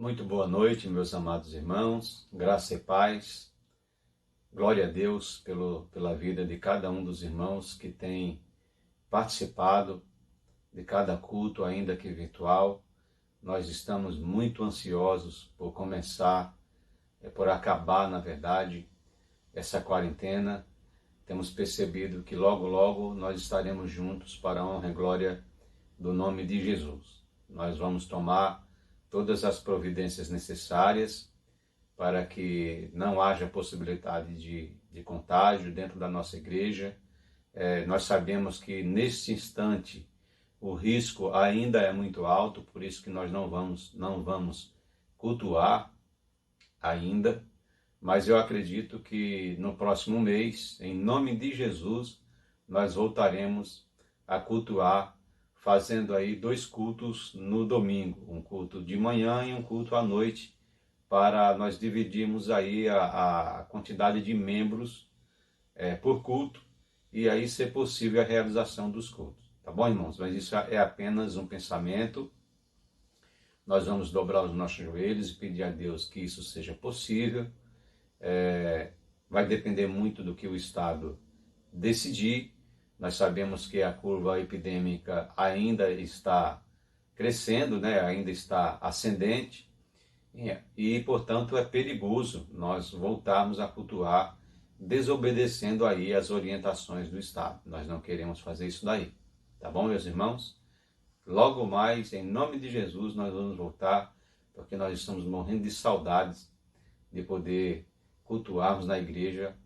Muito boa noite, meus amados irmãos, graça e paz, glória a Deus pela vida de cada um dos irmãos que tem participado de cada culto, ainda que virtual. Nós estamos muito ansiosos por começar, por acabar, na verdade, essa quarentena. Temos percebido que logo, logo nós estaremos juntos para a honra e glória do nome de Jesus. Nós vamos tomar todas as providências necessárias para que não haja possibilidade de contágio dentro da nossa igreja. Nós sabemos que neste instante o risco ainda é muito alto, por isso que nós não vamos cultuar ainda, mas eu acredito que no próximo mês, em nome de Jesus, nós voltaremos a cultuar, fazendo aí 2 cultos no domingo, um culto de manhã e um culto à noite, para nós dividirmos aí a quantidade de membros por culto, e aí ser possível a realização dos cultos. Tá bom, irmãos? Mas isso é apenas um pensamento. Nós vamos dobrar os nossos joelhos e pedir a Deus que isso seja possível. Vai depender muito do que o Estado decidir. Nós sabemos que a curva epidêmica ainda está crescendo, né? Ainda está ascendente e, portanto, é perigoso nós voltarmos a cultuar desobedecendo aí as orientações do Estado. Nós não queremos fazer isso daí, tá bom, meus irmãos? Logo mais, em nome de Jesus, nós vamos voltar, porque nós estamos morrendo de saudades de poder cultuarmos na igreja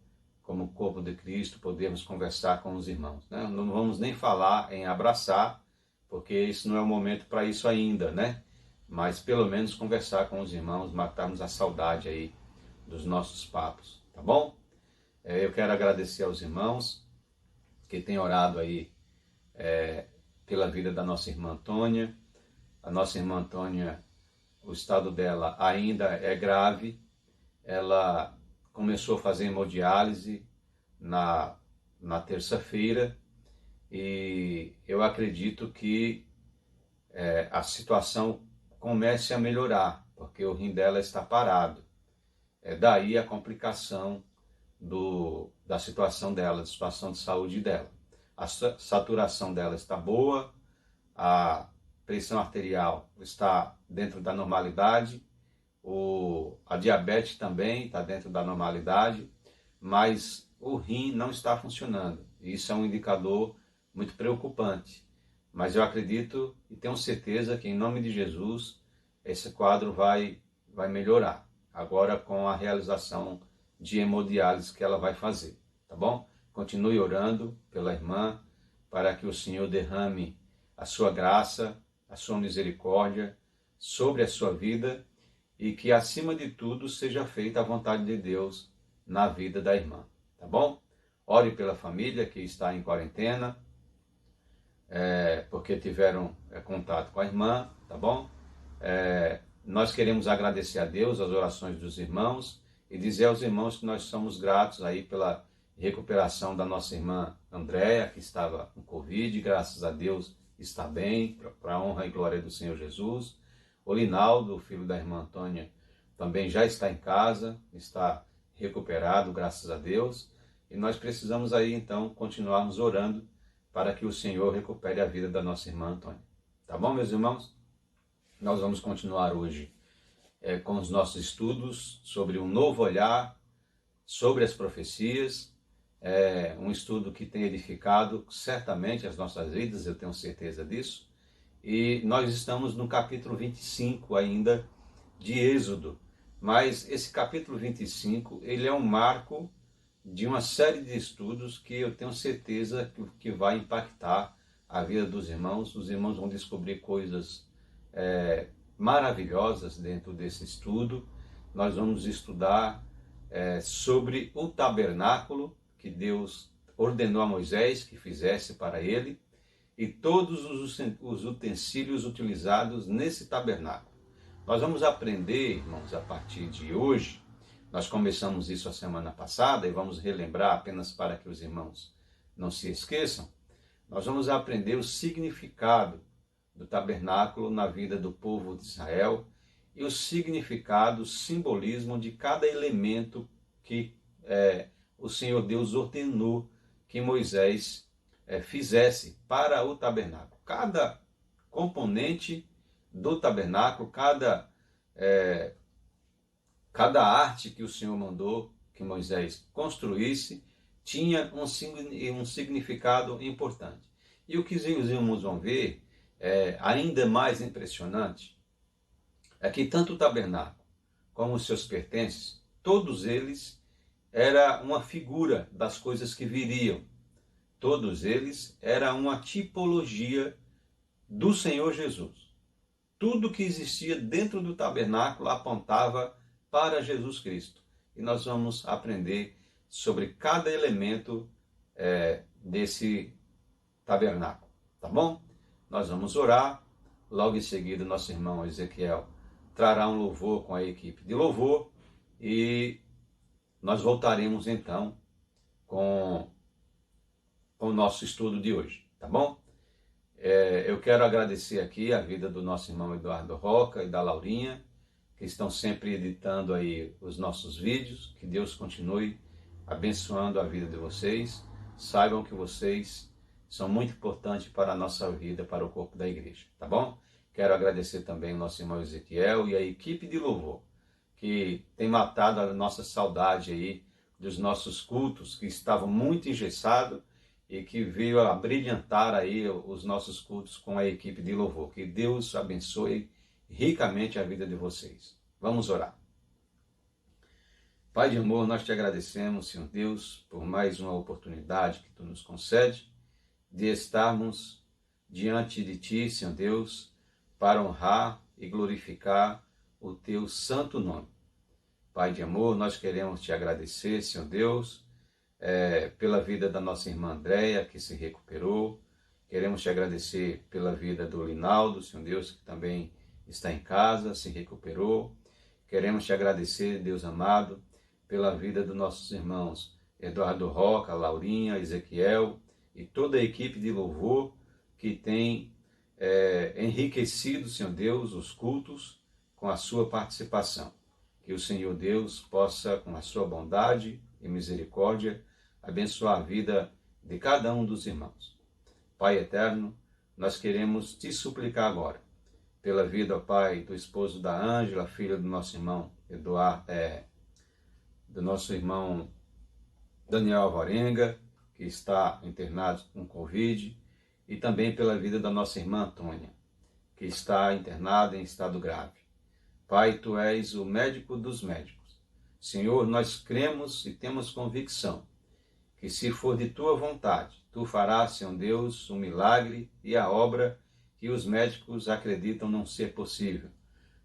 como corpo de Cristo, podemos conversar com os irmãos, né? Não vamos nem falar em abraçar, porque isso não é o momento para isso ainda, né? Mas pelo menos conversar com os irmãos, matarmos a saudade aí dos nossos papos, tá bom? Eu quero agradecer aos irmãos que têm orado aí pela vida da nossa irmã Antônia. A nossa irmã Antônia, o estado dela ainda é grave. Ela começou a fazer hemodiálise na terça-feira e eu acredito que a situação comece a melhorar, porque o rim dela está parado. Daí a complicação da situação dela, da situação de saúde dela. A saturação dela está boa, a pressão arterial está dentro da normalidade, a diabetes também está dentro da normalidade, mas o rim não está funcionando. Isso é um indicador muito preocupante. Mas eu acredito e tenho certeza que, em nome de Jesus, esse quadro vai melhorar. Agora com a realização de hemodiálise que ela vai fazer, tá bom? Continue orando pela irmã, para que o Senhor derrame a sua graça, a sua misericórdia sobre a sua vida, e que, acima de tudo, seja feita a vontade de Deus na vida da irmã, tá bom? Ore pela família que está em quarentena, porque tiveram contato com a irmã, tá bom? Nós queremos agradecer a Deus as orações dos irmãos e dizer aos irmãos que nós somos gratos aí pela recuperação da nossa irmã Andréia, que estava com Covid, graças a Deus está bem, para a honra e glória do Senhor Jesus. O Linaldo, filho da irmã Antônia, também já está em casa, está recuperado, graças a Deus. E nós precisamos aí, então, continuarmos orando para que o Senhor recupere a vida da nossa irmã Antônia. Tá bom, meus irmãos? Nós vamos continuar hoje com os nossos estudos sobre um novo olhar sobre as profecias. Um estudo que tem edificado certamente as nossas vidas, eu tenho certeza disso. E nós estamos no capítulo 25 ainda de Êxodo. Mas esse capítulo 25, ele é um marco de uma série de estudos que eu tenho certeza que vai impactar a vida dos irmãos. Os irmãos vão descobrir coisas maravilhosas dentro desse estudo. Nós vamos estudar sobre o tabernáculo que Deus ordenou a Moisés que fizesse para ele, e todos os utensílios utilizados nesse tabernáculo. Nós vamos aprender, irmãos, a partir de hoje. Nós começamos isso a semana passada e vamos relembrar apenas para que os irmãos não se esqueçam. Nós vamos aprender o significado do tabernáculo na vida do povo de Israel e o significado, o simbolismo de cada elemento que o Senhor Deus ordenou que Moisés fizesse para o tabernáculo. Cada componente do tabernáculo, cada arte que o Senhor mandou que Moisés construísse, tinha um significado importante. E o que os irmãos vão ver, ainda mais impressionante, é que tanto o tabernáculo como os seus pertences, todos eles era uma figura das coisas que viriam. Todos eles era uma tipologia do Senhor Jesus. Tudo que existia dentro do tabernáculo apontava para Jesus Cristo. E nós vamos aprender sobre cada elemento desse tabernáculo, tá bom? Nós vamos orar, logo em seguida nosso irmão Ezequiel trará um louvor com a equipe de louvor e nós voltaremos então com o nosso estudo de hoje, tá bom? Eu quero agradecer aqui a vida do nosso irmão Eduardo Roca e da Laurinha, que estão sempre editando aí os nossos vídeos. Que Deus continue abençoando a vida de vocês. Saibam que vocês são muito importantes para a nossa vida, para o corpo da igreja, tá bom? Quero agradecer também o nosso irmão Ezequiel e a equipe de louvor, que tem matado a nossa saudade aí dos nossos cultos, que estavam muito engessados e que veio a brilhantar aí os nossos cultos com a equipe de louvor. Que Deus abençoe ricamente a vida de vocês. Vamos orar. Pai de amor, nós te agradecemos, Senhor Deus, por mais uma oportunidade que Tu nos concede de estarmos diante de Ti, Senhor Deus, para honrar e glorificar o Teu santo nome. Pai de amor, nós queremos Te agradecer, Senhor Deus, pela vida da nossa irmã Andréia, que se recuperou. Queremos Te agradecer pela vida do Linaldo, Senhor Deus, que também está em casa, se recuperou. Queremos Te agradecer, Deus amado, pela vida dos nossos irmãos Eduardo Roca, Laurinha, Ezequiel e toda a equipe de louvor que tem enriquecido, Senhor Deus, os cultos com a sua participação. Que o Senhor Deus possa, com a sua bondade e misericórdia, abençoar a vida de cada um dos irmãos. Pai eterno, nós queremos Te suplicar agora, pela vida, ó Pai, do esposo da Ângela, filha do nosso irmão Eduardo, do nosso irmão Daniel Alvarenga, que está internado com Covid, e também pela vida da nossa irmã Antônia, que está internada em estado grave. Pai, Tu és o médico dos médicos. Senhor, nós cremos e temos convicção que, se for de Tua vontade, Tu farás, Senhor Deus, um milagre e a obra que os médicos acreditam não ser possível.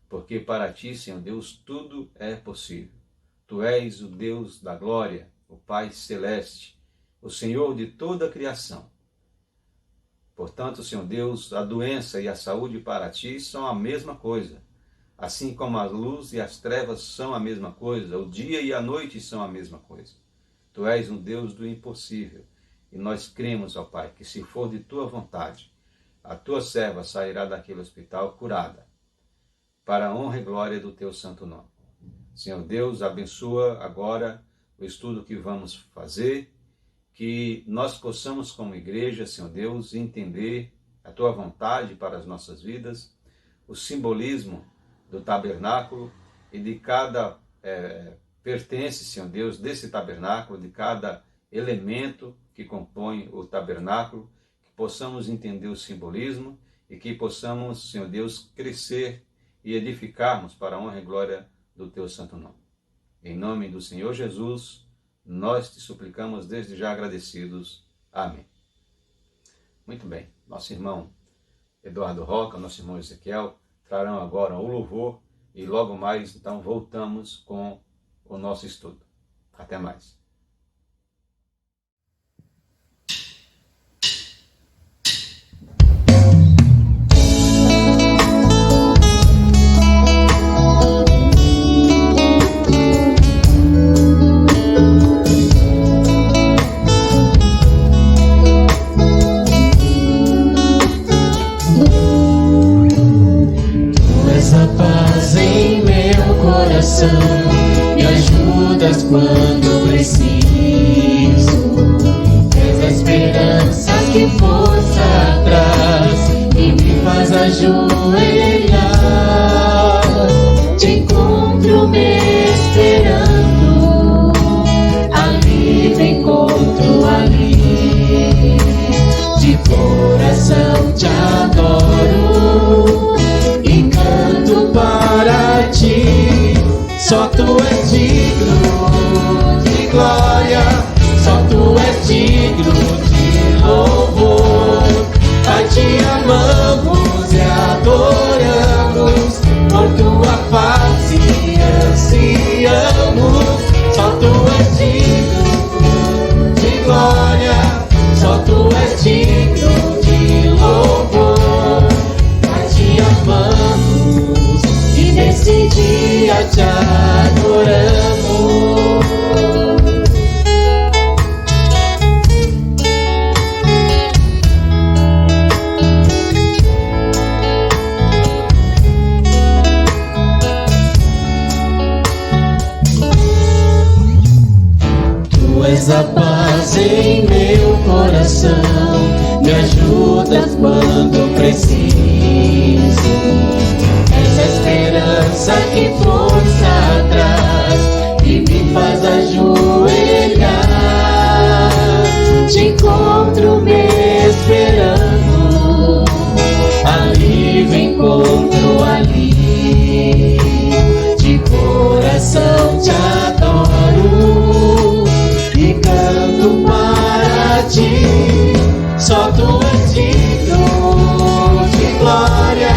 Porque para Ti, Senhor Deus, tudo é possível. Tu és o Deus da glória, o Pai celeste, o Senhor de toda a criação. Portanto, Senhor Deus, a doença e a saúde para Ti são a mesma coisa. Assim como a luz e as trevas são a mesma coisa, o dia e a noite são a mesma coisa. Tu és um Deus do impossível. E nós cremos, ó Pai, que se for de Tua vontade, a Tua serva sairá daquele hospital curada, para a honra e glória do Teu santo nome. Senhor Deus, abençoa agora o estudo que vamos fazer, que nós possamos como igreja, Senhor Deus, entender a Tua vontade para as nossas vidas, o simbolismo do tabernáculo e de cada pertence, Senhor Deus, desse tabernáculo, de cada elemento que compõe o tabernáculo, que possamos entender o simbolismo e que possamos, Senhor Deus, crescer e edificarmos para a honra e glória do Teu santo nome. Em nome do Senhor Jesus, nós Te suplicamos desde já agradecidos. Amém. Muito bem, nosso irmão Eduardo Roca, nosso irmão Ezequiel, trarão agora o louvor e logo mais, então, voltamos com o nosso estudo. Até mais. Paz em quando preciso. És a esperança que força traz e me faz ajoelhar. Te encontro me esperando, ali me encontro ali. De coração te adoro e canto para ti. Só tu és digno de glória, só tu és digno de louvor. Pai, te amamos e adoramos, por tua face ansiamos. Só tu és digno de glória, só tu és digno de louvor. Pai, te amamos e nesse dia te adoramos. Tu és a paz em meu coração, me ajudas quando preciso. És a esperança que força traz e me faz ajoelhar. Te encontro me esperando, ali me encontro ali. De coração te adoro e canto para ti. Só tu és digno de glória,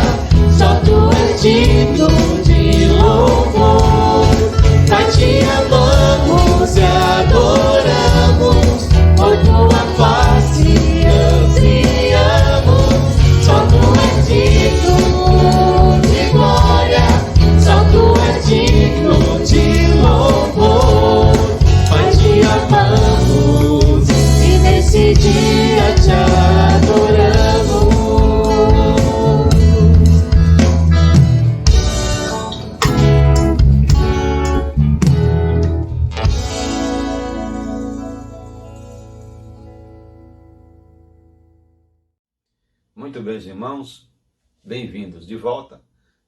só tu és digno de louvor. Pai, te amamos e adoramos, por tua face ansiamos. Só tu és digno de glória, só tu és digno de louvor. Pai, te amamos e nesse dia te adoramos. Muito bem, irmãos, bem-vindos de volta.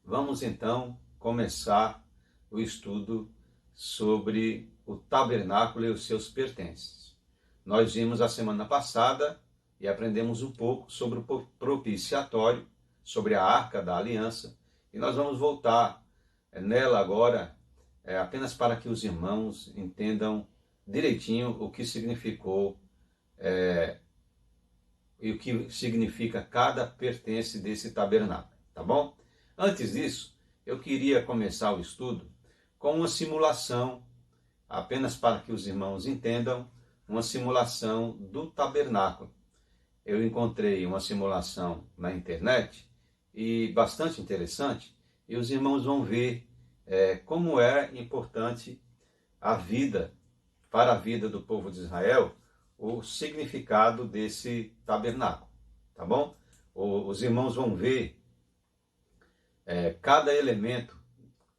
Vamos então começar o estudo sobre o tabernáculo e os seus pertences. Nós vimos a semana passada e aprendemos um pouco sobre o propiciatório, sobre a Arca da Aliança, e nós vamos voltar nela agora, apenas para que os irmãos entendam direitinho o que significou e o que significa cada pertence desse tabernáculo, tá bom? Antes disso, eu queria começar o estudo com uma simulação, apenas para que os irmãos entendam, uma simulação do tabernáculo. Eu encontrei uma simulação na internet, e bastante interessante, e os irmãos vão ver como é importante a vida, para a vida do povo de Israel, o significado desse tabernáculo, tá bom? Os irmãos vão ver cada elemento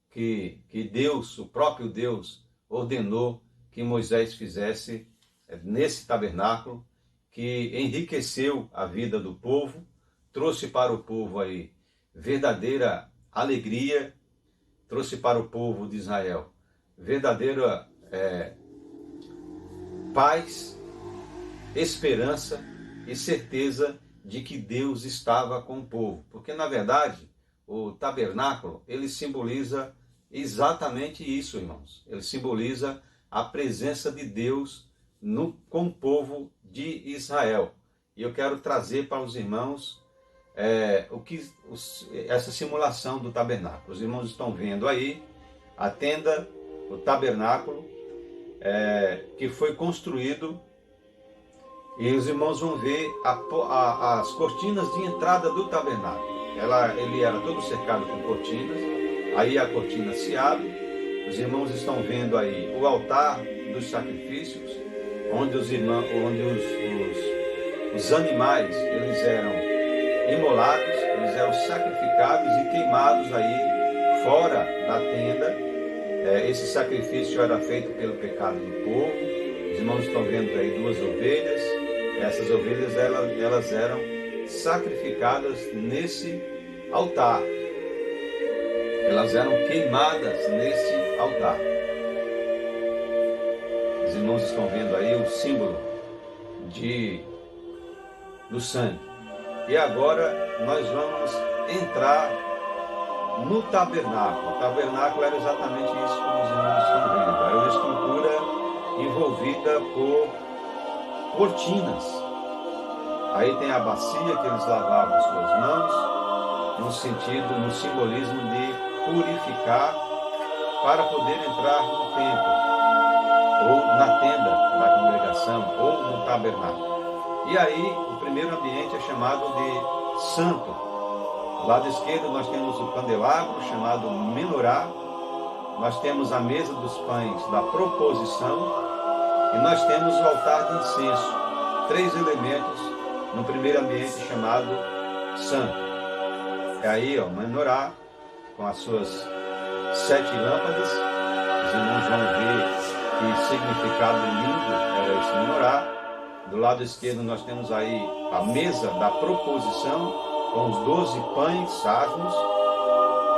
que Deus, o próprio Deus, ordenou que Moisés fizesse nesse tabernáculo, que enriqueceu a vida do povo, trouxe para o povo aí verdadeira alegria, trouxe para o povo de Israel verdadeira paz, esperança e certeza de que Deus estava com o povo. Porque, na verdade, o tabernáculo, ele simboliza exatamente isso, irmãos. Ele simboliza a presença de Deus com o povo de Israel. E eu quero trazer para os irmãos essa simulação do tabernáculo. Os irmãos estão vendo aí a tenda, o tabernáculo, que foi construído, e os irmãos vão ver as cortinas de entrada do tabernáculo. Ele era todo cercado com cortinas, aí a cortina se abre, os irmãos estão vendo aí o altar dos sacrifícios, onde os animais eles eram imolados, eles eram sacrificados e queimados aí fora da tenda. Esse sacrifício era feito pelo pecado do povo. Os irmãos estão vendo aí 2 ovelhas. Essas ovelhas elas eram sacrificadas nesse altar. Elas eram queimadas nesse altar. Os irmãos estão vendo aí o símbolo do sangue. E agora nós vamos entrar no tabernáculo. O tabernáculo era exatamente isso que os irmãos estão vendo. Era uma estrutura envolvida por cortinas. Aí tem a bacia que eles lavavam suas mãos, no simbolismo de purificar para poder entrar no templo, ou na tenda da congregação, ou no tabernáculo. E aí o primeiro ambiente é chamado de santo. Do lado esquerdo nós temos o candelabro, chamado menorá. Nós temos a mesa dos pães da proposição. E nós temos o altar de incenso. 3 elementos no primeiro ambiente chamado santo. É aí, ó, menorá, com as suas 7 lâmpadas. Os irmãos vão ver que significado lindo era esse menorá. Do lado esquerdo nós temos aí a mesa da proposição, com os 12 pães asmos.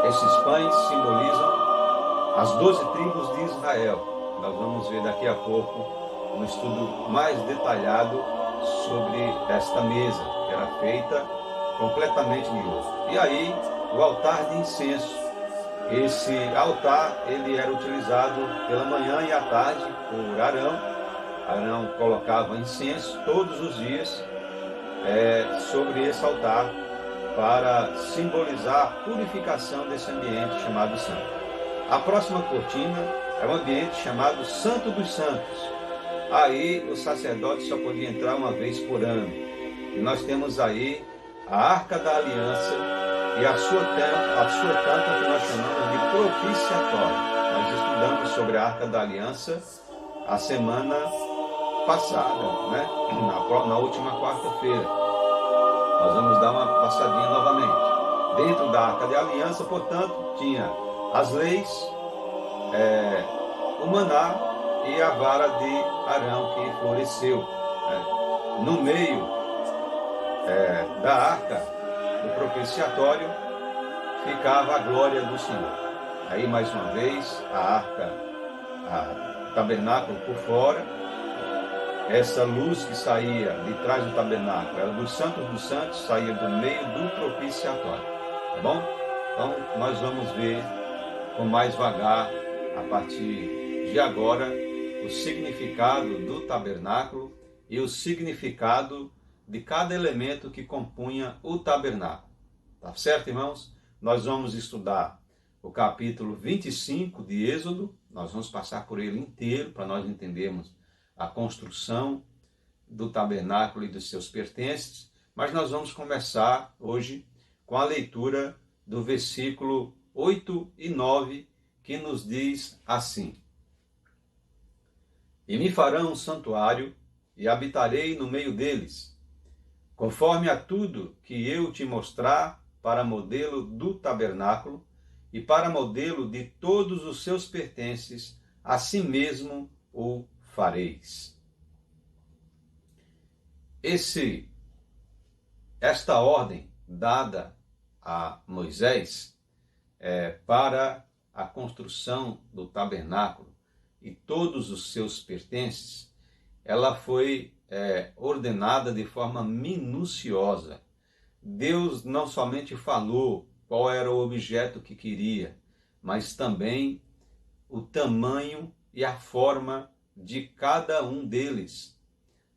Esses pães simbolizam as 12 tribos de Israel. Nós vamos ver daqui a pouco um estudo mais detalhado sobre esta mesa, que era feita completamente de ouro. E aí, o altar de incenso. Esse altar, ele era utilizado pela manhã e à tarde por Arão. Arão colocava incenso todos os dias sobre esse altar para simbolizar a purificação desse ambiente chamado santo. A próxima cortina é um ambiente chamado Santo dos Santos. Aí o sacerdote só podia entrar uma vez por ano. E nós temos aí a Arca da Aliança e a sua tampa que nós chamamos de propiciatório. Nós estudamos sobre a Arca da Aliança a semana passada, né? na última quarta-feira. Nós vamos dar uma passadinha novamente. Dentro da Arca da Aliança, portanto, tinha as leis, o maná e a vara de Arão que floresceu. No meio da arca do propiciatório ficava a glória do Senhor. Aí mais uma vez a arca, o tabernáculo por fora, essa luz que saía de trás do tabernáculo era dos santos, saía do meio do propiciatório. Tá bom? Então nós vamos ver com mais vagar a partir de agora o significado do tabernáculo e o significado de cada elemento que compunha o tabernáculo. Tá certo, irmãos? Nós vamos estudar o capítulo 25 de Êxodo. Nós vamos passar por ele inteiro para nós entendermos a construção do tabernáculo e dos seus pertences. Mas nós vamos começar hoje com a leitura do versículo 8 e 9, que nos diz assim: E me farão um santuário, e habitarei no meio deles, conforme a tudo que eu te mostrar, para modelo do tabernáculo, e para modelo de todos os seus pertences, assim mesmo o fareis. Esta ordem dada a Moisés para a construção do tabernáculo e todos os seus pertences, ela foi ordenada de forma minuciosa. Deus não somente falou qual era o objeto que queria, mas também o tamanho e a forma de cada um deles.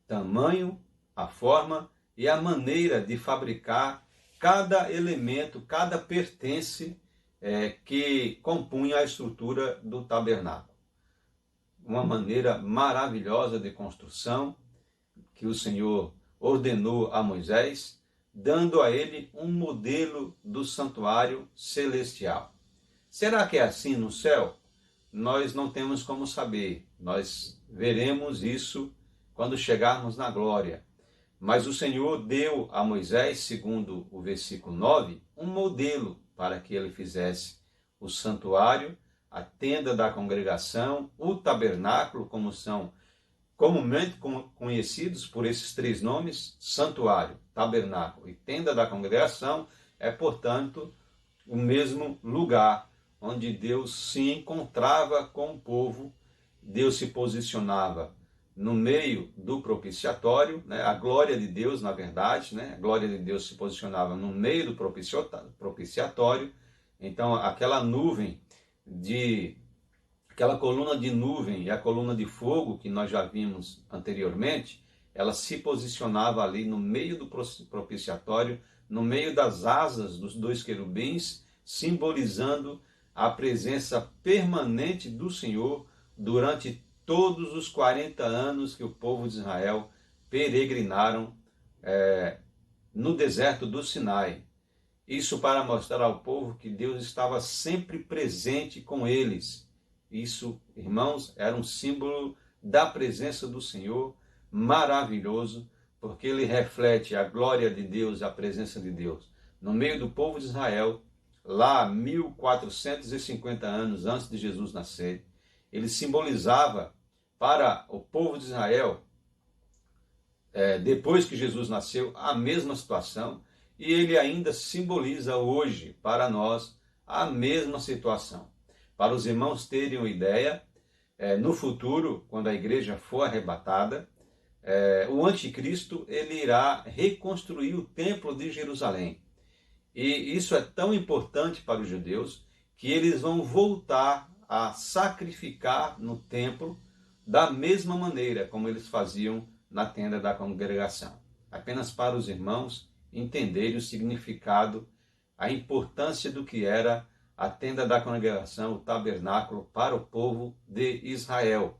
Tamanho, a forma e a maneira de fabricar cada elemento, cada pertence que compunha a estrutura do tabernáculo. Uma maneira maravilhosa de construção que o Senhor ordenou a Moisés, dando a ele um modelo do santuário celestial. Será que é assim no céu? Nós não temos como saber. Nós veremos isso quando chegarmos na glória. Mas o Senhor deu a Moisés, segundo o versículo 9, um modelo para que ele fizesse o santuário a tenda da congregação, o tabernáculo, como são comumente conhecidos por esses três nomes, santuário, tabernáculo e tenda da congregação, é, portanto, o mesmo lugar onde Deus se encontrava com o povo. Deus se posicionava no meio do propiciatório, né? A glória de Deus, na verdade, né? A glória de Deus se posicionava no meio do propiciatório. Então, aquela coluna de nuvem e a coluna de fogo que nós já vimos anteriormente, ela se posicionava ali no meio do propiciatório, no meio das asas dos dois querubins, simbolizando a presença permanente do Senhor durante todos os 40 anos que o povo de Israel peregrinaram no deserto do Sinai. Isso para mostrar ao povo que Deus estava sempre presente com eles. Isso, irmãos, era um símbolo da presença do Senhor, maravilhoso, porque ele reflete a glória de Deus, a presença de Deus no meio do povo de Israel, lá 1450 anos antes de Jesus nascer. Ele simbolizava para o povo de Israel, depois que Jesus nasceu, a mesma situação, e ele ainda simboliza hoje para nós a mesma situação. Para os irmãos terem uma ideia, no futuro, quando a igreja for arrebatada, o anticristo ele irá reconstruir o templo de Jerusalém. E isso é tão importante para os judeus que eles vão voltar a sacrificar no templo da mesma maneira como eles faziam na tenda da congregação. Apenas para os irmãos entenderem o significado, a importância do que era a tenda da congregação, o tabernáculo para o povo de Israel.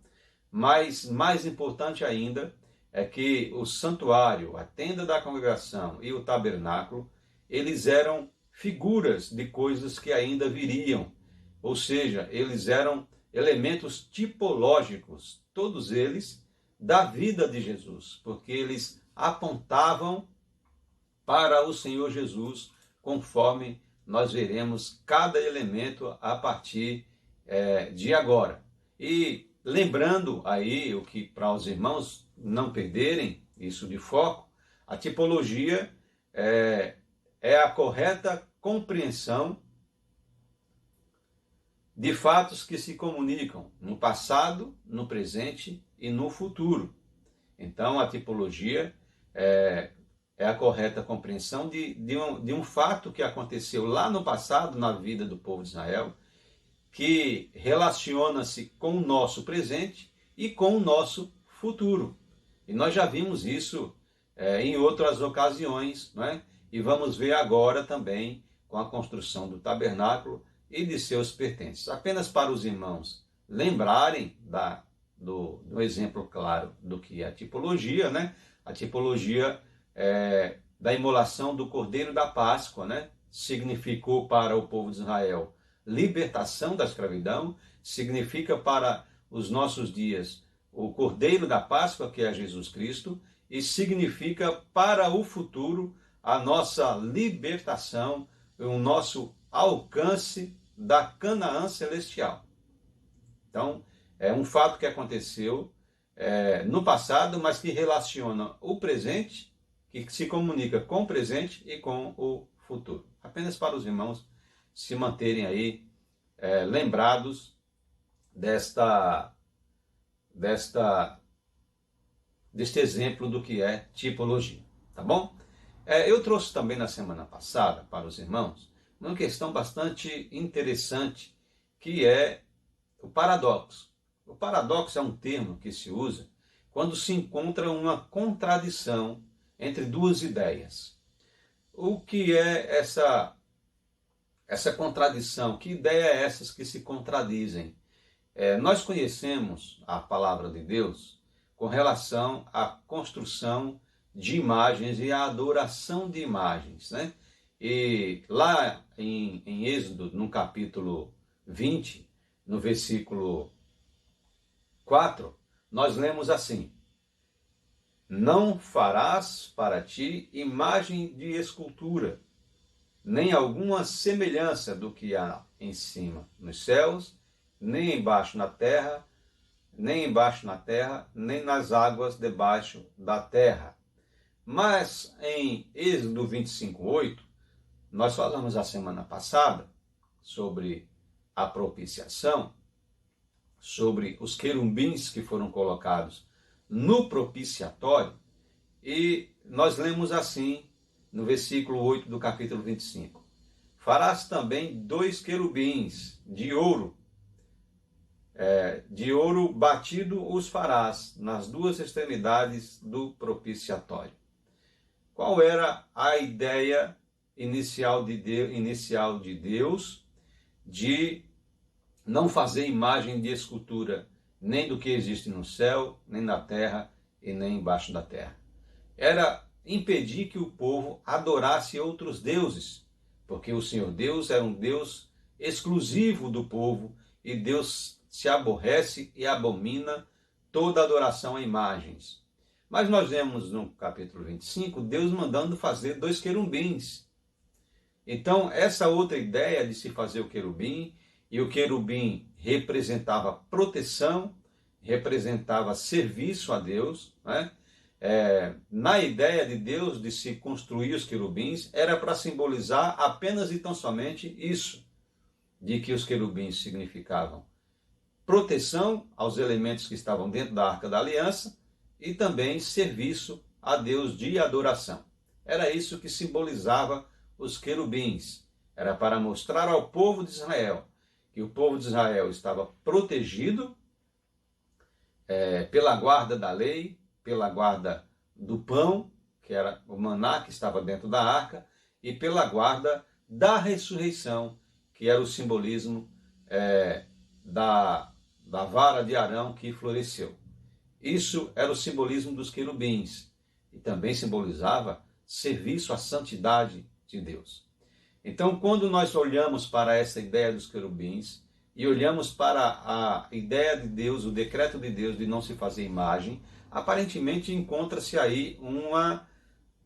Mas mais importante ainda é que o santuário, a tenda da congregação e o tabernáculo, eles eram figuras de coisas que ainda viriam. Ou seja, eles eram elementos tipológicos, todos eles, da vida de Jesus, porque eles apontavam para o Senhor Jesus, conforme nós veremos cada elemento a partir de agora. E lembrando aí, o que para os irmãos não perderem isso de foco, a tipologia é a correta compreensão de fatos que se comunicam no passado, no presente e no futuro. Então, a tipologia é a correta compreensão de um fato que aconteceu lá no passado, na vida do povo de Israel, que relaciona-se com o nosso presente e com o nosso futuro. E nós já vimos isso em outras ocasiões, não é? E vamos ver agora também com a construção do tabernáculo e de seus pertences. Apenas para os irmãos lembrarem do exemplo claro do que é a tipologia, né? A tipologia da imolação do Cordeiro da Páscoa, né? Significou para o povo de Israel libertação da escravidão, significa para os nossos dias o Cordeiro da Páscoa, que é Jesus Cristo, e significa para o futuro a nossa libertação, o nosso alcance da Canaã celestial. Então, é um fato que aconteceu no passado, mas que relaciona o presente, que se comunica com o presente e com o futuro. Apenas para os irmãos se manterem aí lembrados deste exemplo do que é tipologia, tá bom? Eu trouxe também na semana passada para os irmãos uma questão bastante interessante, que é o paradoxo. O paradoxo é um termo que se usa quando se encontra uma contradição entre duas ideias. O que é essa contradição? Que ideia é essas que se contradizem? Nós conhecemos a palavra de Deus com relação à construção de imagens e à adoração de imagens, né? E lá em Êxodo, no capítulo 20, no versículo 4, nós lemos assim: não farás para ti imagem de escultura, nem alguma semelhança do que há em cima nos céus, nem embaixo na terra, nem nas águas debaixo da terra. Mas em Êxodo 25:8, nós falamos a semana passada sobre a propiciação, sobre os querubins que foram colocados no propiciatório, e nós lemos assim no versículo 8 do capítulo 25. Farás também 2 querubins de ouro batido os farás nas 2 extremidades do propiciatório. Qual era a ideia inicial de Deus de não fazer imagem de escultura, nem do que existe no céu, nem na terra e nem embaixo da terra? Era impedir que o povo adorasse outros deuses, porque o Senhor Deus era um Deus exclusivo do povo, e Deus se aborrece e abomina toda adoração a imagens. Mas nós vemos no capítulo 25, Deus mandando fazer 2 querubins. Então, essa outra ideia de se fazer o querubim, e o querubim representava proteção, representava serviço a Deus, né? Na ideia de Deus de se construir os querubins, era para simbolizar apenas e tão somente isso, de que os querubins significavam proteção aos elementos que estavam dentro da Arca da Aliança, e também serviço a Deus de adoração. Era isso que simbolizava os querubins. Era para mostrar ao povo de Israel que o povo de Israel estava protegido pela guarda da lei, pela guarda do pão, que era o maná que estava dentro da arca, e pela guarda da ressurreição, que era o simbolismo da vara de Arão que floresceu. Isso era o simbolismo dos querubins, e também simbolizava serviço à santidade de Deus. Então, quando nós olhamos para essa ideia dos querubins e olhamos para a ideia de Deus, o decreto de Deus de não se fazer imagem, aparentemente encontra-se aí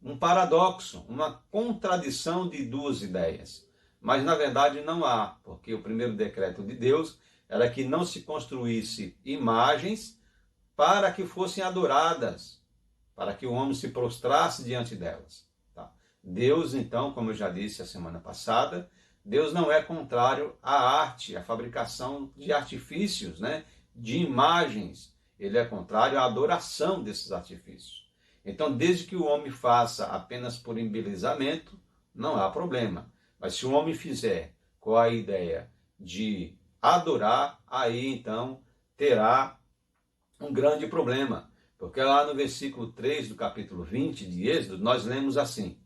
um paradoxo, uma contradição de 2 ideias. Mas na verdade não há, porque o primeiro decreto de Deus era que não se construísse imagens para que fossem adoradas, para que o homem se prostrasse diante delas. Tá? Deus, então, como eu já disse a semana passada, Deus não é contrário à arte, à fabricação de artifícios, né? De imagens. Ele é contrário à adoração desses artifícios. Então, desde que o homem faça apenas por embelezamento, não há problema. Mas se o homem fizer com a ideia de adorar, aí então terá um grande problema. Porque lá no versículo 3 do capítulo 20 de Êxodo, nós lemos assim: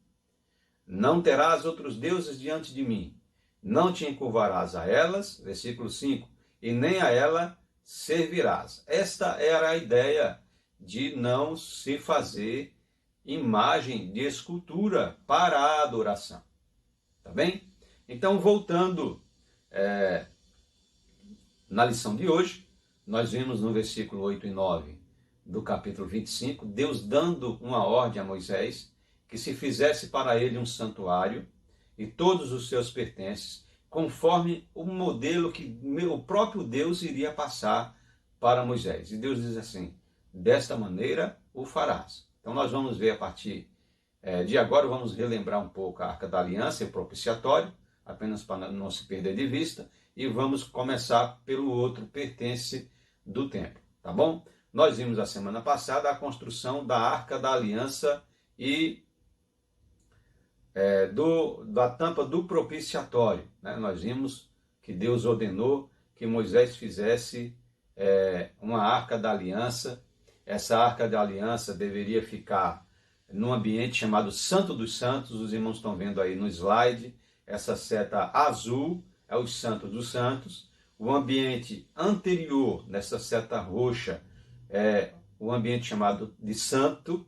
não terás outros deuses diante de mim, não te encurvarás a elas, versículo 5, e nem a ela servirás. Esta era a ideia de não se fazer imagem de escultura para a adoração. Tá bem? Então, voltando na lição de hoje, nós vimos no versículo 8 e 9 do capítulo 25, Deus dando uma ordem a Moisés que se fizesse para ele um santuário e todos os seus pertences, conforme o modelo que o próprio Deus iria passar para Moisés. E Deus diz assim: desta maneira o farás. Então nós vamos ver a partir de agora, vamos relembrar um pouco a Arca da Aliança e o propiciatório, apenas para não se perder de vista, e vamos começar pelo outro pertence do templo, tá bom? Nós vimos a semana passada a construção da Arca da Aliança e da tampa do propiciatório, né? Nós vimos que Deus ordenou que Moisés fizesse uma Arca da Aliança. Essa Arca da Aliança deveria ficar num ambiente chamado Santo dos Santos. Os irmãos estão vendo aí no slide, essa seta azul é o Santo dos Santos. O ambiente anterior nessa seta roxa é o ambiente chamado de Santo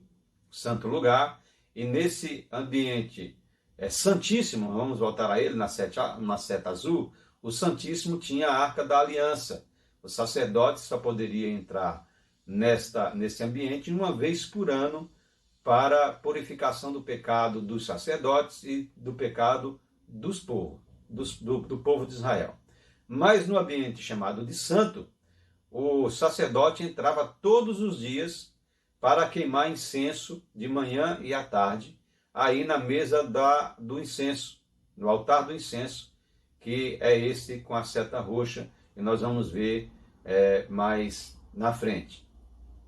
Lugar. E nesse ambiente santíssimo, vamos voltar a ele na seta azul, o Santíssimo tinha a Arca da Aliança. O sacerdote só poderia entrar nesse ambiente uma vez por ano para a purificação do pecado dos sacerdotes e do pecado do povo de Israel. Mas no ambiente chamado de santo, o sacerdote entrava todos os dias para queimar incenso de manhã e à tarde, aí na mesa do incenso, no altar do incenso, que é esse com a seta roxa, e nós vamos ver mais na frente.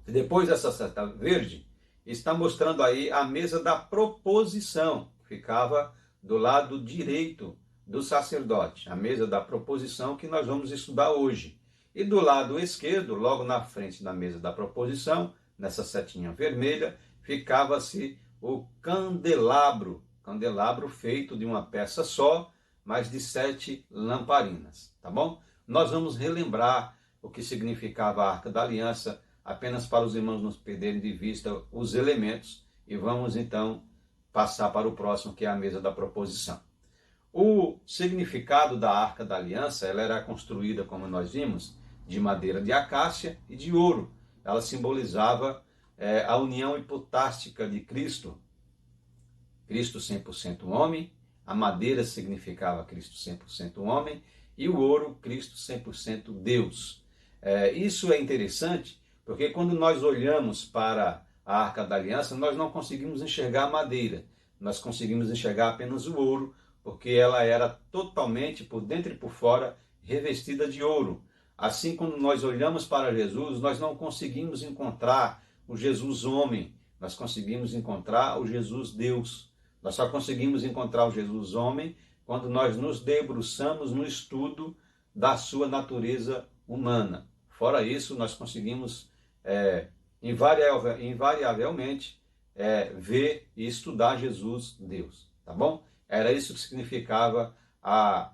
Depois dessa seta verde, está mostrando aí a mesa da proposição, que ficava do lado direito do sacerdote, a mesa da proposição que nós vamos estudar hoje. E do lado esquerdo, logo na frente da mesa da proposição, nessa setinha vermelha, ficava-se o candelabro, candelabro feito de uma peça só, mas de 7 lamparinas, tá bom? Nós vamos relembrar o que significava a Arca da Aliança, apenas para os irmãos não perderem de vista os elementos, e vamos então passar para o próximo, que é a mesa da proposição. O significado da Arca da Aliança, ela era construída, como nós vimos, de madeira de acácia e de ouro. Ela simbolizava a união hipotástica de Cristo. Cristo 100% homem, a madeira significava Cristo 100% homem, e o ouro, Cristo 100% Deus. Isso é interessante, porque quando nós olhamos para a Arca da Aliança, nós não conseguimos enxergar a madeira, nós conseguimos enxergar apenas o ouro, porque ela era totalmente, por dentro e por fora, revestida de ouro. Assim, quando nós olhamos para Jesus, nós não conseguimos encontrar o Jesus homem, nós conseguimos encontrar o Jesus Deus. Nós só conseguimos encontrar o Jesus homem quando nós nos debruçamos no estudo da sua natureza humana. Fora isso, nós conseguimos invariavelmente ver e estudar Jesus Deus, tá bom? Era isso que significava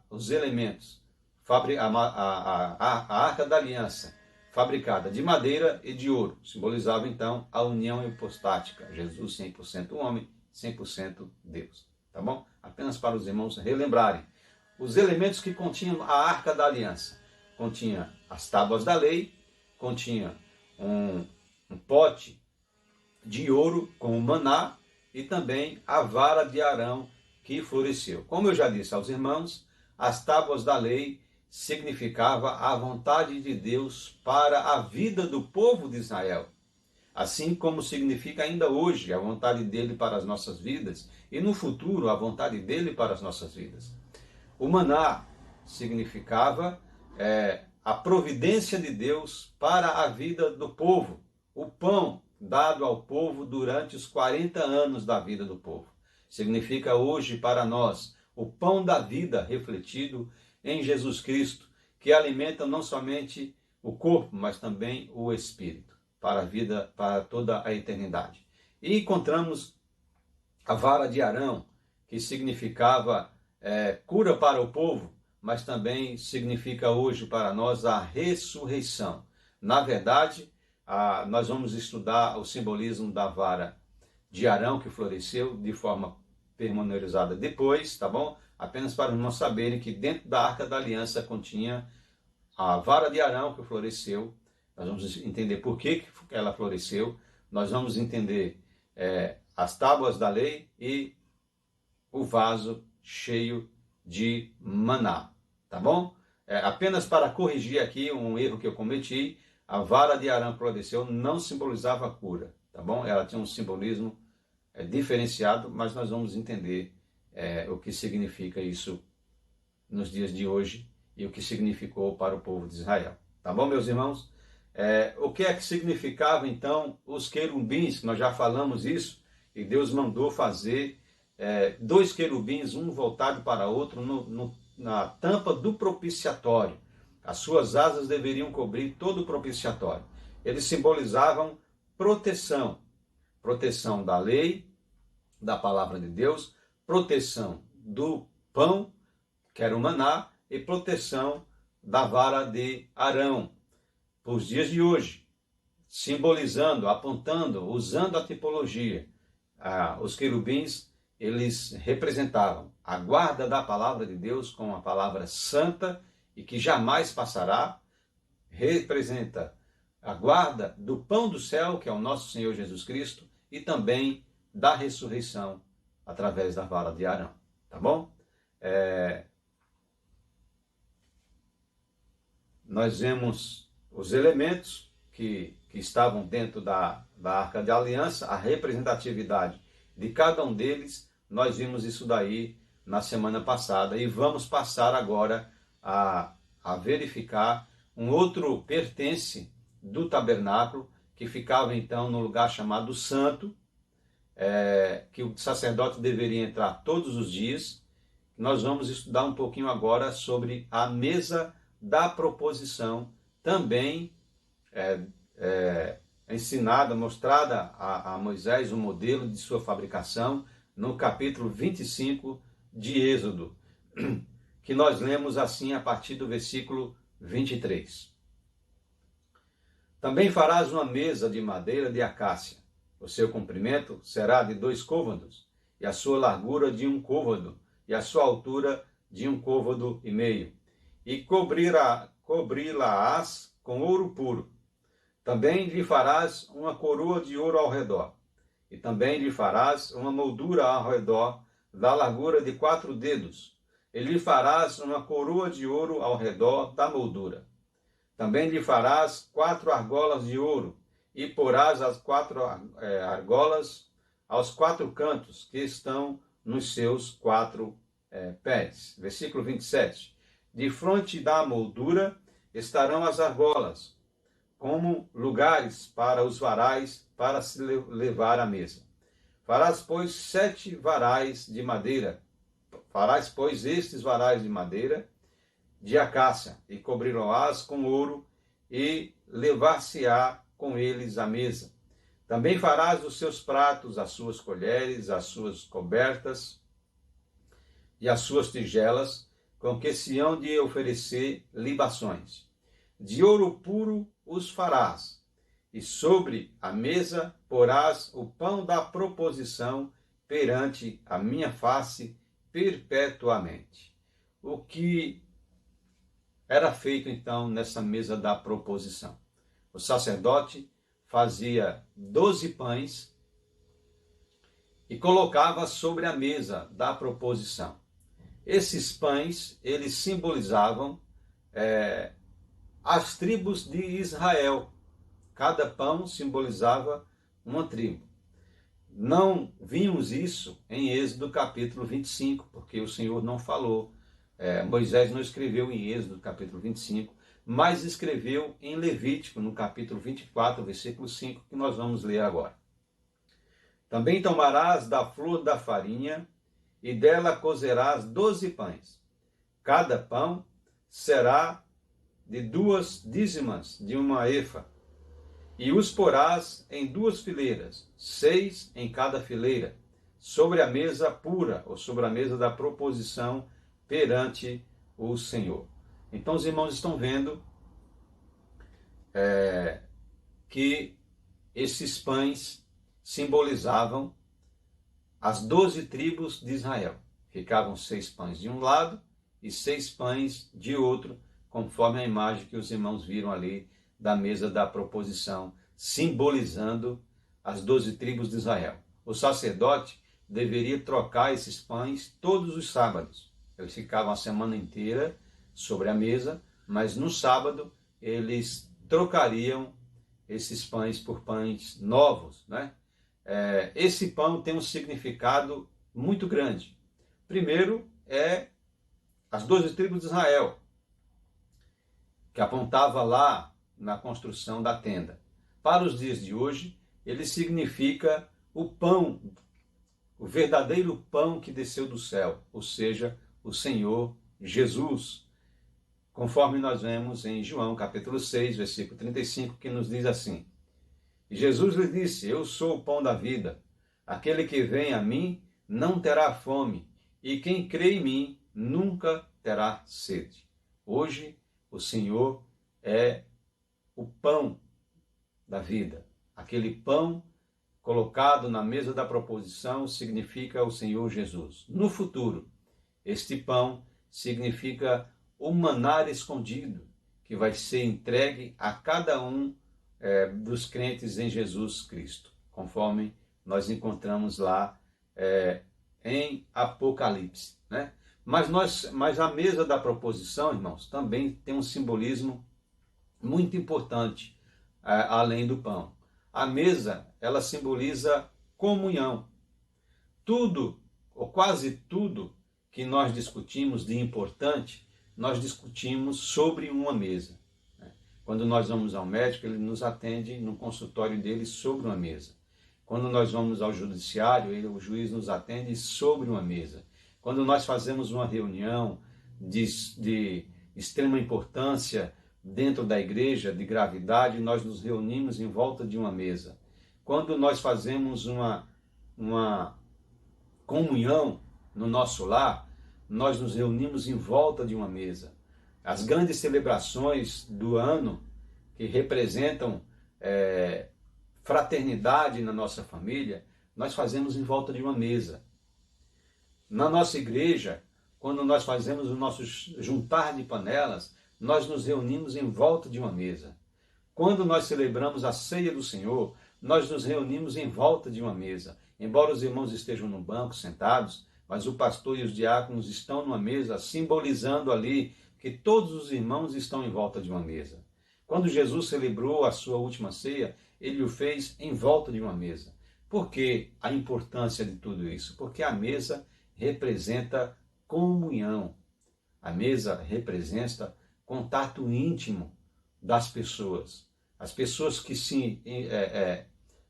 os elementos. A Arca da Aliança, fabricada de madeira e de ouro, simbolizava então a união hipostática. Jesus 100% homem, 100% Deus. Tá bom? Apenas para os irmãos relembrarem. Os elementos que continham a Arca da Aliança. Continha as tábuas da lei, continha um pote de ouro com o maná e também a vara de Arão que floresceu. Como eu já disse aos irmãos, as tábuas da lei significava a vontade de Deus para a vida do povo de Israel, assim como significa ainda hoje a vontade dele para as nossas vidas e no futuro a vontade dele para as nossas vidas. O maná significava a providência de Deus para a vida do povo, o pão dado ao povo durante os 40 anos da vida do povo. Significa hoje para nós o pão da vida refletido em Jesus Cristo, que alimenta não somente o corpo, mas também o espírito, para a vida, para toda a eternidade. E encontramos a vara de Arão, que significava cura para o povo, mas também significa hoje para nós a ressurreição. Na verdade, nós vamos estudar o simbolismo da vara de Arão que floresceu de forma pormenorizada depois, tá bom? Apenas para os irmãos saberem que dentro da Arca da Aliança continha a vara de Arão que floresceu. Nós vamos entender por que ela floresceu. Nós vamos entender as tábuas da lei e o vaso cheio de maná, tá bom? Apenas para corrigir aqui um erro que eu cometi, a vara de Arão que floresceu não simbolizava a cura, tá bom? Ela tinha um simbolismo diferenciado, mas nós vamos entender o que significa isso nos dias de hoje e o que significou para o povo de Israel. Tá bom, meus irmãos? O que é que significava, então, os querubins? Nós já falamos isso, e Deus mandou fazer 2 querubins, um voltado para outro, na tampa do propiciatório. As suas asas deveriam cobrir todo o propiciatório. Eles simbolizavam proteção. Proteção da lei, da palavra de Deus, proteção do pão, que era o maná, e proteção da vara de Arão, para os dias de hoje, simbolizando, apontando, usando a tipologia. Os querubins, eles representavam a guarda da palavra de Deus com a palavra santa e que jamais passará, representa a guarda do pão do céu, que é o nosso Senhor Jesus Cristo, e também da ressurreição através da vara de Arão, tá bom? nós vemos os elementos que estavam dentro da Arca de Aliança, a representatividade de cada um deles. Nós vimos isso daí na semana passada e vamos passar agora a verificar um outro pertence do tabernáculo, que ficava então no lugar chamado Santo, que o sacerdote deveria entrar todos os dias. Nós vamos estudar um pouquinho agora sobre a mesa da proposição, também ensinada, mostrada a Moisés o modelo de sua fabricação no capítulo 25 de Êxodo, que nós lemos assim a partir do versículo 23. Também farás uma mesa de madeira de acácia. O seu comprimento será de 2 côvados, e a sua largura de 1 côvado, e a sua altura de 1 côvado e meio. E cobri-la-ás com ouro puro. Também lhe farás uma coroa de ouro ao redor. E também lhe farás uma moldura ao redor da largura de 4 dedos. E lhe farás uma coroa de ouro ao redor da moldura. Também lhe farás 4 argolas de ouro, e porás as 4 argolas aos 4 cantos que estão nos seus 4 pés. Versículo 27. De fronte da moldura estarão as argolas, como lugares para os varais para se levar à mesa. Farás, pois, 7 varais de madeira. Farás, pois, estes varais de madeira de acácia, e cobri-lo-ás com ouro, e levar-se-á com eles à mesa. Também farás os seus pratos, as suas colheres, as suas cobertas e as suas tigelas, com que se hão de oferecer libações. De ouro puro os farás, e sobre a mesa porás o pão da proposição perante a minha face perpetuamente. O que era feito então nessa mesa da proposição? O sacerdote fazia 12 pães e colocava sobre a mesa da proposição. Esses pães, eles simbolizavam as tribos de Israel. Cada pão simbolizava uma tribo. Não vimos isso em Êxodo capítulo 25, porque o Senhor não falou. Moisés não escreveu em Êxodo capítulo 25, mas escreveu em Levítico, no capítulo 24, versículo 5, que nós vamos ler agora. Também tomarás da flor da farinha, e dela cozerás 12 pães. Cada pão será de 2 dízimas de uma efa, e os porás em 2 fileiras, 6 em cada fileira, sobre a mesa pura, ou sobre a mesa da proposição perante o Senhor. Então os irmãos estão vendo que esses pães simbolizavam as 12 tribos de Israel. Ficavam 6 pães de um lado e 6 pães de outro, conforme a imagem que os irmãos viram ali da mesa da proposição, simbolizando as 12 tribos de Israel. O sacerdote deveria trocar esses pães todos os sábados. Eles ficavam a semana inteira sobre a mesa, mas no sábado eles trocariam esses pães por pães novos, né? Esse pão tem um significado muito grande. Primeiro as 12 tribos de Israel, que apontava lá na construção da tenda. Para os dias de hoje, ele significa o pão, o verdadeiro pão que desceu do céu, ou seja, o Senhor Jesus, conforme nós vemos em João capítulo 6, versículo 35, que nos diz assim: E Jesus lhe disse: Eu sou o pão da vida. Aquele que vem a mim não terá fome, e quem crê em mim nunca terá sede. Hoje, o Senhor é o pão da vida. Aquele pão colocado na mesa da proposição significa o Senhor Jesus. No futuro, este pão significa o maná escondido, que vai ser entregue a cada um dos crentes em Jesus Cristo, conforme nós encontramos lá em Apocalipse, né? Mas a mesa da proposição, irmãos, também tem um simbolismo muito importante, além do pão. A mesa, ela simboliza comunhão. Tudo, ou quase tudo, que nós discutimos de importante, nós discutimos sobre uma mesa. Quando nós vamos ao médico, ele nos atende no consultório dele sobre uma mesa. Quando nós vamos ao judiciário, o juiz nos atende sobre uma mesa. Quando nós fazemos uma reunião de extrema importância dentro da igreja, de gravidade, nós nos reunimos em volta de uma mesa. Quando nós fazemos uma comunhão no nosso lar, nós nos reunimos em volta de uma mesa. As grandes celebrações do ano, que representam fraternidade na nossa família, nós fazemos em volta de uma mesa. Na nossa igreja, quando nós fazemos o nosso juntar de panelas, nós nos reunimos em volta de uma mesa. Quando nós celebramos a ceia do Senhor, nós nos reunimos em volta de uma mesa. Embora os irmãos estejam no banco sentados, mas o pastor e os diáconos estão numa mesa, simbolizando ali que todos os irmãos estão em volta de uma mesa. Quando Jesus celebrou a sua última ceia, ele o fez em volta de uma mesa. Por que a importância de tudo isso? Porque a mesa representa comunhão. A mesa representa contato íntimo das pessoas. As pessoas que se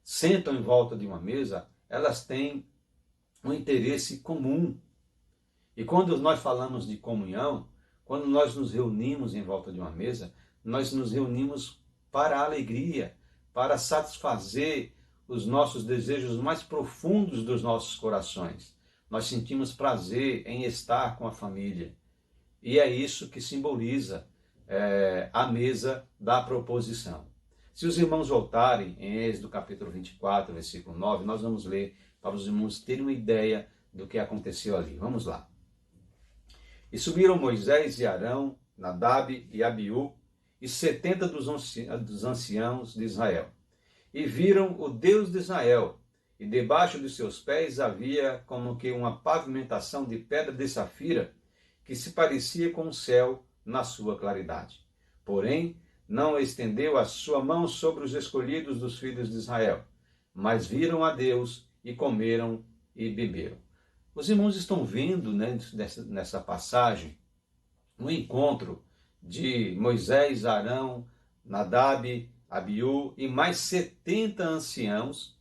sentam em volta de uma mesa, elas têm um interesse comum. E quando nós falamos de comunhão, quando nós nos reunimos em volta de uma mesa, nós nos reunimos para a alegria, para satisfazer os nossos desejos mais profundos dos nossos corações. Nós sentimos prazer em estar com a família. E é isso que simboliza a mesa da proposição. Se os irmãos voltarem em Êxodo capítulo 24, versículo 9, nós vamos ler para os irmãos terem uma ideia do que aconteceu ali. Vamos lá. E subiram Moisés e Arão, Nadab e Abiú, e 70 dos anciãos de Israel. E viram o Deus de Israel, e debaixo de seus pés havia como que uma pavimentação de pedra de safira, que se parecia com o céu na sua claridade. Porém, não estendeu a sua mão sobre os escolhidos dos filhos de Israel, mas viram a Deus e comeram e beberam. Os irmãos estão vendo, né, nessa passagem, um encontro de Moisés, Arão, Nadab, Abiú e mais 70 anciãos,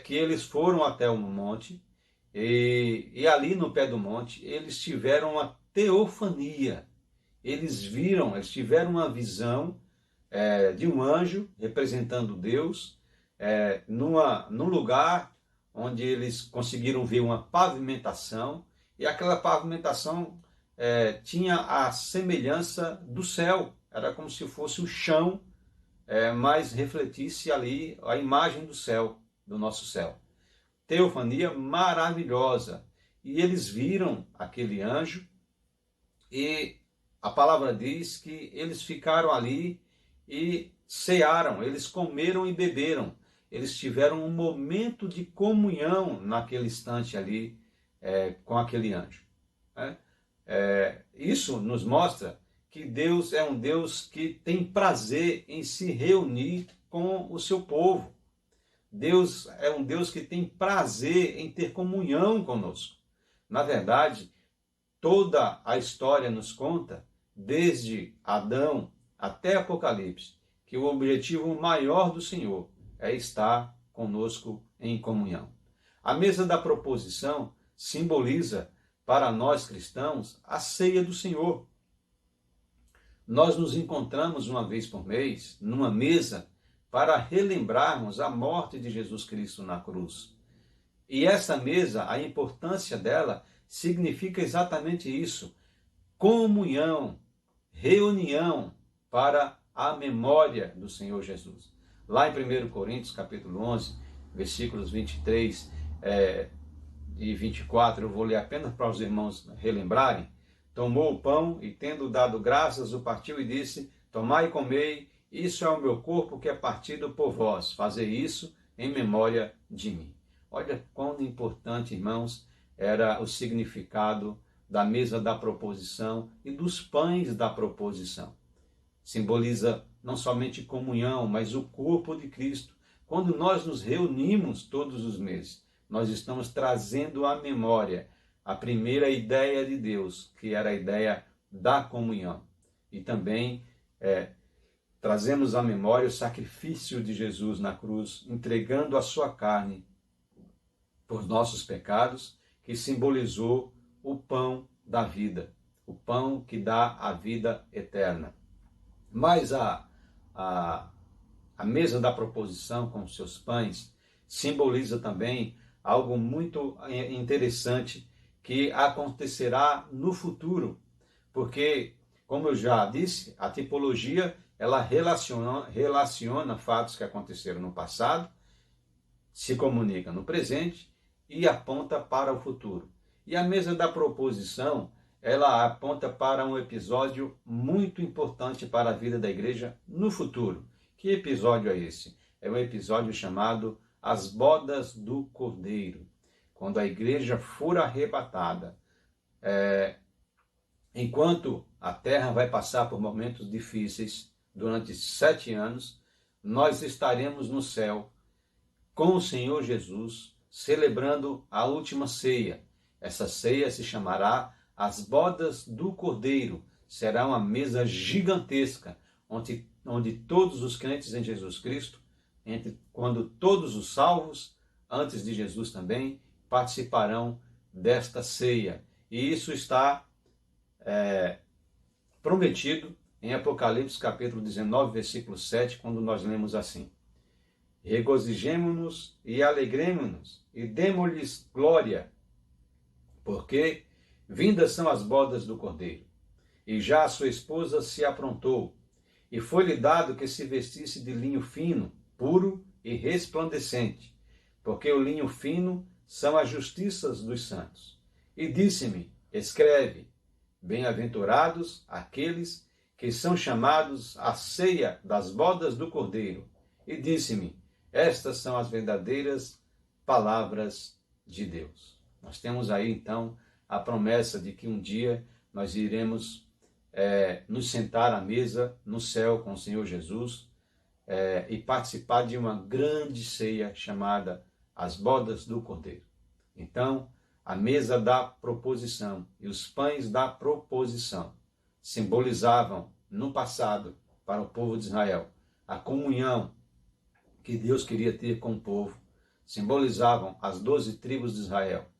que eles foram até o monte, e ali no pé do monte eles tiveram uma teofania. Eles tiveram uma visão de um anjo representando Deus, num lugar onde eles conseguiram ver uma pavimentação, e aquela pavimentação tinha a semelhança do céu, era como se fosse o chão, mas refletisse ali a imagem do céu, do nosso céu. Teofania maravilhosa. E eles viram aquele anjo, e a palavra diz que eles ficaram ali e cearam, eles comeram e beberam. Eles tiveram um momento de comunhão naquele instante ali com aquele anjo. Isso nos mostra que Deus é um Deus que tem prazer em se reunir com o seu povo. Deus é um Deus que tem prazer em ter comunhão conosco. Na verdade, toda a história nos conta, desde Adão até Apocalipse, que o objetivo maior do Senhor é estar conosco em comunhão. A mesa da proposição simboliza para nós cristãos a ceia do Senhor. Nós nos encontramos uma vez por mês numa mesa para relembrarmos a morte de Jesus Cristo na cruz. E essa mesa, a importância dela, significa exatamente isso: comunhão, reunião para a memória do Senhor Jesus. Lá em 1 Coríntios, capítulo 11, versículos 23 e 24, eu vou ler apenas para os irmãos relembrarem. Tomou o pão e, tendo dado graças, o partiu e disse: tomai e comei, isso é o meu corpo que é partido por vós. Fazei isso em memória de mim. Olha quão importante, irmãos, era o significado da mesa da proposição e dos pães da proposição. simboliza não somente comunhão, mas o corpo de Cristo. Quando nós nos reunimos todos os meses, nós estamos trazendo à memória a primeira ideia de Deus, que era a ideia da comunhão. E também trazemos à memória o sacrifício de Jesus na cruz, entregando a sua carne por nossos pecados, que simbolizou o pão da vida, o pão que dá a vida eterna. Mas a mesa da proposição com os seus pães simboliza também algo muito interessante que acontecerá no futuro, porque, como eu já disse, a tipologia ela relaciona fatos que aconteceram no passado, se comunica no presente e aponta para o futuro. E a mesa da proposição, ela aponta para um episódio muito importante para a vida da igreja no futuro. Que episódio é esse? É um episódio chamado As Bodas do Cordeiro. Quando a igreja for arrebatada, enquanto a terra vai passar por momentos difíceis durante 7 anos, nós estaremos no céu com o Senhor Jesus, celebrando a última ceia. Essa ceia se chamará As Bodas do Cordeiro. Será uma mesa gigantesca, onde todos os crentes em Jesus Cristo, quando todos os salvos, antes de Jesus também, participarão desta ceia. E isso está prometido em Apocalipse capítulo 19, versículo 7, quando nós lemos assim: regozijemo-nos e alegremo-nos e demo-lhes glória, porque vindas são as bodas do Cordeiro, e já a sua esposa se aprontou, e foi-lhe dado que se vestisse de linho fino, puro e resplandecente, porque o linho fino são as justiças dos santos. E disse-me: escreve, bem-aventurados aqueles que são chamados à ceia das bodas do Cordeiro. E disse-me: estas são as verdadeiras palavras de Deus. Nós temos aí então a promessa de que um dia nós iremos nos sentar à mesa no céu com o Senhor Jesus e participar de uma grande ceia chamada As Bodas do Cordeiro. Então, a mesa da proposição e os pães da proposição simbolizavam no passado para o povo de Israel a comunhão que Deus queria ter com o povo, simbolizavam as 12 tribos de Israel,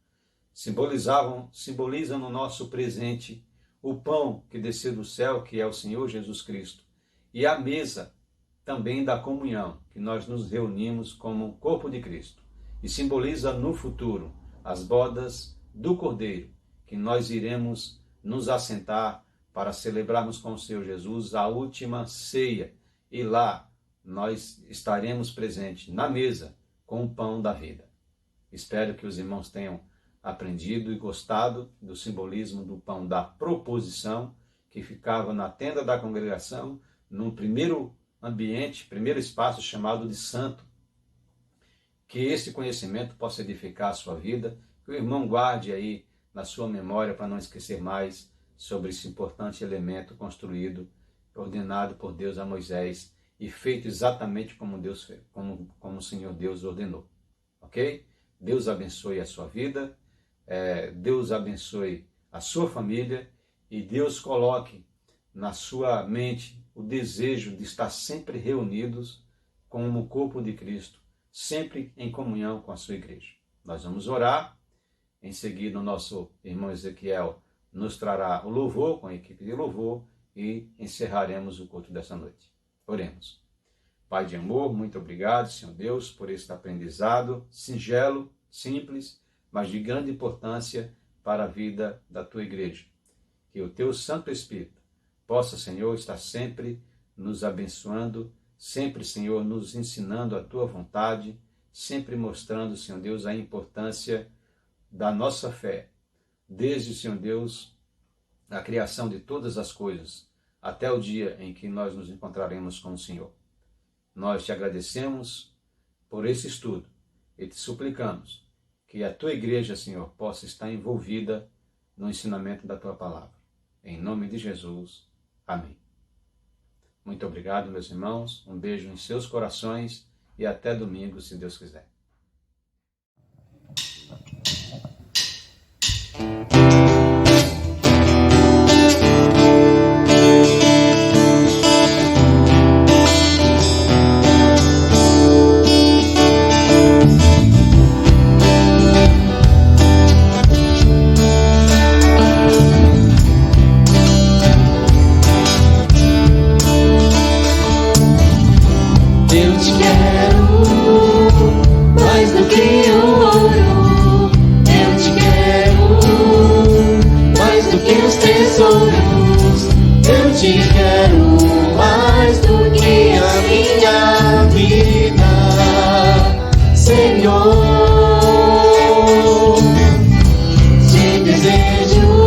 simbolizam no nosso presente o pão que desceu do céu, que é o Senhor Jesus Cristo, e a mesa também da comunhão, que nós nos reunimos como corpo de Cristo, e simboliza no futuro as bodas do Cordeiro, que nós iremos nos assentar para celebrarmos com o Senhor Jesus a última ceia, e lá nós estaremos presentes na mesa com o pão da vida. Espero que os irmãos tenham aprendido e gostado do simbolismo do pão da proposição, que ficava na tenda da congregação, num primeiro ambiente, primeiro espaço chamado de santo. Que esse conhecimento possa edificar a sua vida, que o irmão guarde aí na sua memória para não esquecer mais sobre esse importante elemento construído, ordenado por Deus a Moisés e feito exatamente como Deus fez, como o Senhor Deus ordenou. Ok? Deus abençoe a sua vida, Deus abençoe a sua família e Deus coloque na sua mente o desejo de estar sempre reunidos como o corpo de Cristo, sempre em comunhão com a sua igreja. Nós vamos orar. Em seguida, o nosso irmão Ezequiel nos trará o louvor com a equipe de louvor e encerraremos o culto dessa noite. Oremos. Pai de amor, muito obrigado, Senhor Deus, por este aprendizado singelo, simples, mas de grande importância para a vida da tua igreja. Que o teu Santo Espírito possa, Senhor, estar sempre nos abençoando, sempre, Senhor, nos ensinando a tua vontade, sempre mostrando, Senhor Deus, a importância da nossa fé, desde, Senhor Deus, a criação de todas as coisas, até o dia em que nós nos encontraremos com o Senhor. Nós te agradecemos por esse estudo e te suplicamos que a tua igreja, Senhor, possa estar envolvida no ensinamento da tua palavra. Em nome de Jesus. Amém. Muito obrigado, meus irmãos. Um beijo em seus corações e até domingo, se Deus quiser. Eu te quero mais do que o ouro. Eu te quero mais do que os tesouros. Eu te quero mais do que a minha vida, Senhor. Te desejo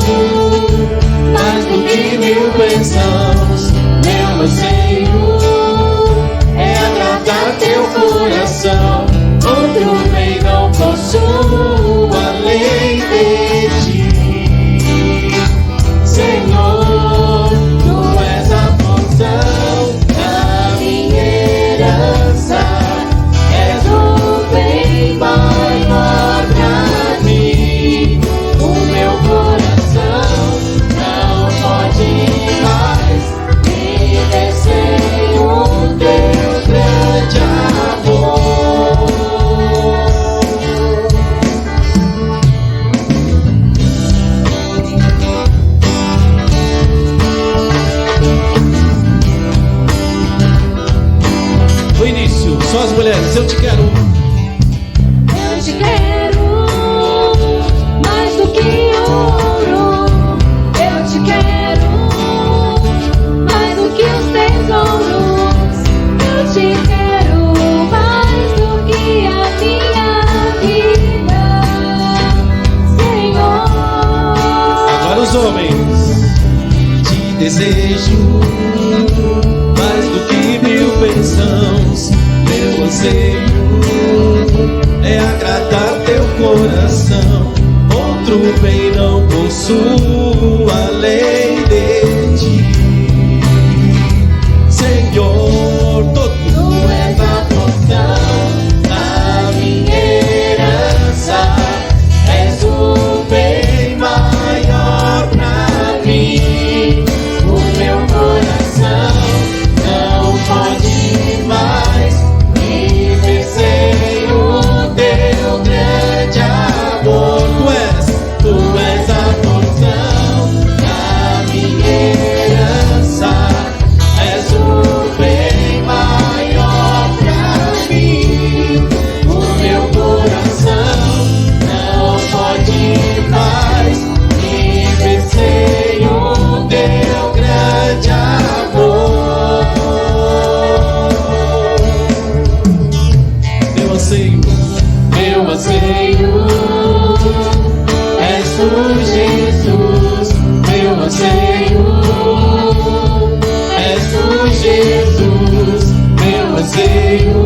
mais do que mil bênçãos. Meu anseio é agradar teu coração. Outro bem não possuo além de ti, Senhor. Tu és a porção da minha herança. És o bem maior pra mim. O meu coração não pode mais viver sem o teu grande amor. No início, só as mulheres. Eu te quero. Eu te quero mais do que ouro. Eu te quero mais do que os tesouros. Eu te quero mais do que a minha vida, Senhor. Agora os homens. Te desejo mais do que mil bênçãos. Meu anseio é agradar teu coração. Outro bem não possuo além de ti, Senhor. Tu és a porção da minha herança. És o bem maior pra mim. O meu coração não pode mais viver sem o teu grande amor. Tu és a porção da minha herança. És o bem maior pra mim. O meu coração não pode mais viver sem o teu grande amor. Meu anseio, Meu anseio és tu, Jesus. Meu anseio és tu, Jesus. Meu anseio